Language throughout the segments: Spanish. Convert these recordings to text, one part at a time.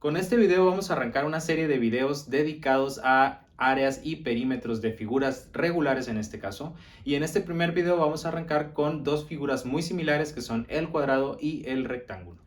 Con este video vamos a arrancar una serie de videos dedicados a áreas y perímetros de figuras regulares en este caso. Y en este primer video vamos a arrancar con dos figuras muy similares que son el cuadrado y el rectángulo.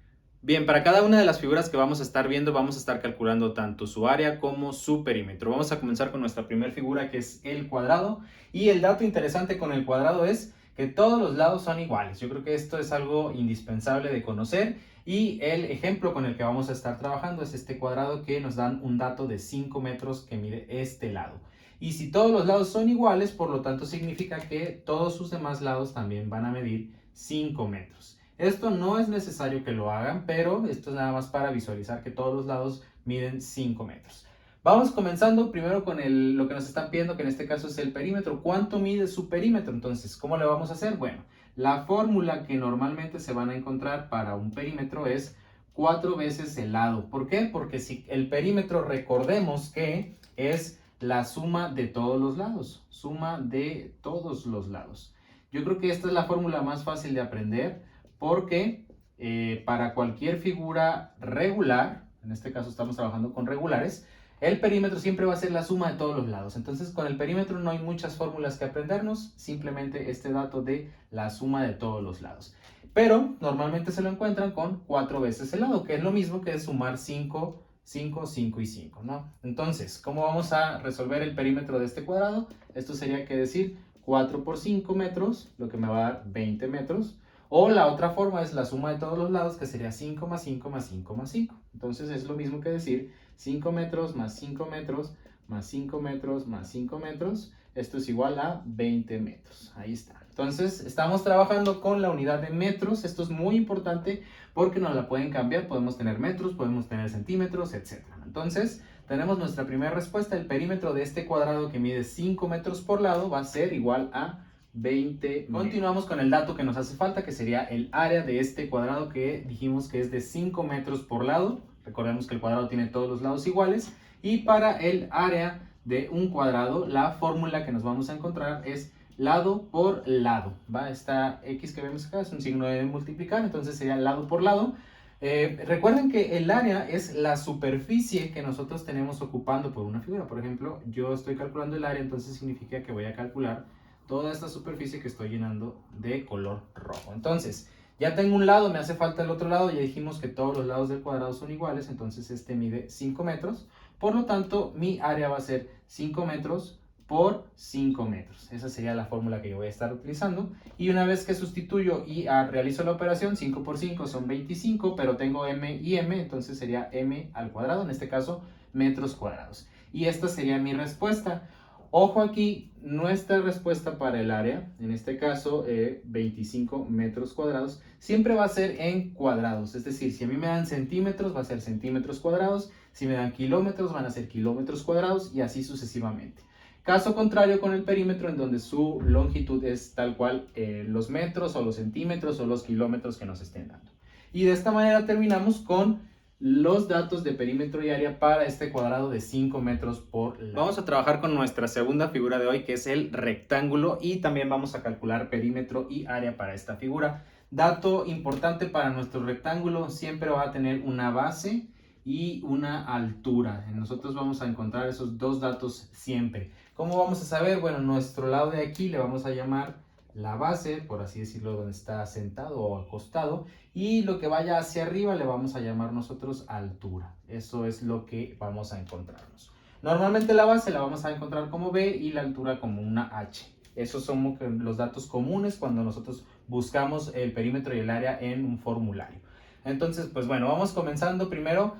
Bien, para cada una de las figuras que vamos a estar viendo vamos a estar calculando tanto su área como su perímetro. Vamos a comenzar con nuestra primera figura que es el cuadrado. Y el dato interesante con el cuadrado es que todos los lados son iguales. Yo creo que esto es algo indispensable de conocer. Y el ejemplo con el que vamos a estar trabajando es este cuadrado que nos dan un dato de 5 metros que mide este lado. Y si todos los lados son iguales, por lo tanto significa que todos sus demás lados también van a medir 5 metros. Esto no es necesario que lo hagan, pero esto es nada más para visualizar que todos los lados miden 5 metros. Vamos comenzando primero con lo que nos están pidiendo, que en este caso es el perímetro. ¿Cuánto mide su perímetro? Entonces, ¿cómo le vamos a hacer? Bueno, la fórmula que normalmente se van a encontrar para un perímetro es 4 veces el lado. ¿Por qué? Porque si el perímetro, recordemos que es la suma de todos los lados. Suma de todos los lados. Yo creo que esta es la fórmula más fácil de aprender porque para cualquier figura regular, en este caso estamos trabajando con regulares, el perímetro siempre va a ser la suma de todos los lados. Entonces, con el perímetro no hay muchas fórmulas que aprendernos, simplemente este dato de la suma de todos los lados. Pero normalmente se lo encuentran con 4 veces el lado, que es lo mismo que sumar 5, 5, 5 y 5, ¿no? Entonces, ¿cómo vamos a resolver el perímetro de este cuadrado? Esto sería que decir 4 por 5 metros, lo que me va a dar 20 metros. O la otra forma es la suma de todos los lados, que sería 5 más 5 más 5 más 5. Entonces es lo mismo que decir 5 metros más 5 metros más 5 metros más 5 metros. Esto es igual a 20 metros. Ahí está. Entonces estamos trabajando con la unidad de metros. Esto es muy importante porque nos la pueden cambiar. Podemos tener metros, podemos tener centímetros, etc. Entonces tenemos nuestra primera respuesta. El perímetro de este cuadrado que mide 5 metros por lado va a ser igual a 20 metros. Continuamos con el dato que nos hace falta, que sería el área de este cuadrado que dijimos que es de 5 metros por lado. Recordemos que el cuadrado tiene todos los lados iguales. Y para el área de un cuadrado, la fórmula que nos vamos a encontrar es lado por lado. ¿Va? Esta X que vemos acá es un signo de multiplicar, entonces sería lado por lado. Recuerden que el área es la superficie que nosotros tenemos ocupando por una figura. Por ejemplo, yo estoy calculando el área, entonces significa que voy a calcular toda esta superficie que estoy llenando de color rojo. Entonces, ya tengo un lado, me hace falta el otro lado. Ya dijimos que todos los lados del cuadrado son iguales, entonces este mide 5 metros. Por lo tanto, mi área va a ser 5 metros por 5 metros. Esa sería la fórmula que yo voy a estar utilizando. Y una vez que sustituyo y realizo la operación, 5 por 5 son 25, pero tengo m y m, entonces sería m al cuadrado, en este caso metros cuadrados. Y esta sería mi respuesta. Ojo aquí, nuestra respuesta para el área, en este caso 25 metros cuadrados, siempre va a ser en cuadrados. Es decir, si a mí me dan centímetros, va a ser centímetros cuadrados. Si me dan kilómetros, van a ser kilómetros cuadrados y así sucesivamente. Caso contrario con el perímetro, en donde su longitud es tal cual los metros o los centímetros o los kilómetros que nos estén dando. Y de esta manera terminamos con los datos de perímetro y área para este cuadrado de 5 metros por lado. Vamos a trabajar con nuestra segunda figura de hoy, que es el rectángulo, y también vamos a calcular perímetro y área para esta figura. Dato importante para nuestro rectángulo: siempre va a tener una base y una altura. Nosotros vamos a encontrar esos dos datos siempre. ¿Cómo vamos a saber? Bueno, nuestro lado de aquí le vamos a llamar la base, por así decirlo, donde está sentado o acostado, y lo que vaya hacia arriba le vamos a llamar nosotros altura. Eso es lo que vamos a encontrarnos. Normalmente la base la vamos a encontrar como B y la altura como una H. Esos son los datos comunes cuando nosotros buscamos el perímetro y el área en un formulario. Entonces, pues bueno, vamos comenzando primero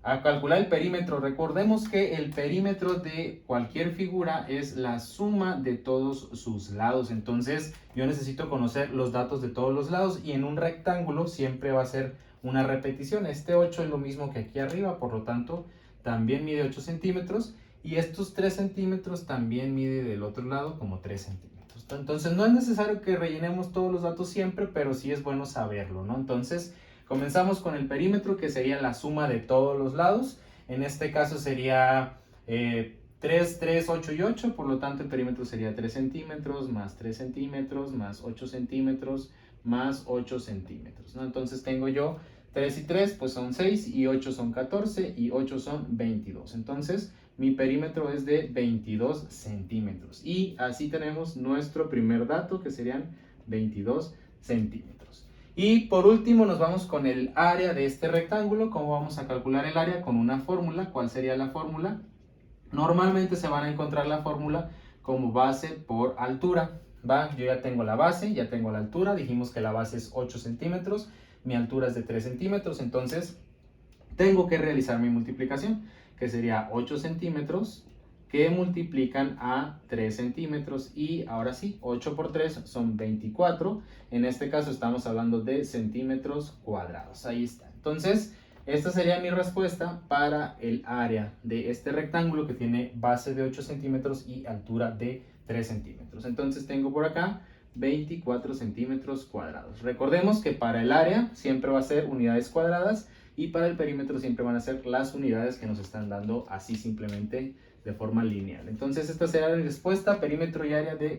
a calcular el perímetro. Recordemos que el perímetro de cualquier figura es la suma de todos sus lados. Entonces yo necesito conocer los datos de todos los lados, y en un rectángulo siempre va a ser una repetición. Este 8 es lo mismo que aquí arriba, por lo tanto también mide 8 centímetros, y estos 3 centímetros también mide del otro lado como 3 centímetros. Entonces no es necesario que rellenemos todos los datos siempre, pero sí es bueno saberlo, ¿no? Entonces comenzamos con el perímetro, que sería la suma de todos los lados. En este caso sería 3, 3, 8 y 8. Por lo tanto, el perímetro sería 3 centímetros más 3 centímetros más 8 centímetros más 8 centímetros, ¿no? Entonces tengo yo 3 y 3 pues son 6 y 8 son 14 y 8 son 22. Entonces mi perímetro es de 22 centímetros. Y así tenemos nuestro primer dato que serían 22 centímetros. Y por último nos vamos con el área de este rectángulo. ¿Cómo vamos a calcular el área? Con una fórmula. ¿Cuál sería la fórmula? Normalmente se van a encontrar la fórmula como base por altura. ¿Va? Yo ya tengo la base, ya tengo la altura. Dijimos que la base es 8 centímetros. Mi altura es de 3 centímetros. Entonces tengo que realizar mi multiplicación, que sería 8 centímetros que multiplican a 3 centímetros. Y ahora sí, 8 por 3 son 24. En este caso estamos hablando de centímetros cuadrados. Ahí está. Entonces, esta sería mi respuesta para el área de este rectángulo que tiene base de 8 centímetros y altura de 3 centímetros. Entonces tengo por acá 24 centímetros cuadrados. Recordemos que para el área siempre va a ser unidades cuadradas y para el perímetro siempre van a ser las unidades que nos están dando así simplemente de forma lineal. Entonces esta será la respuesta, perímetro y área de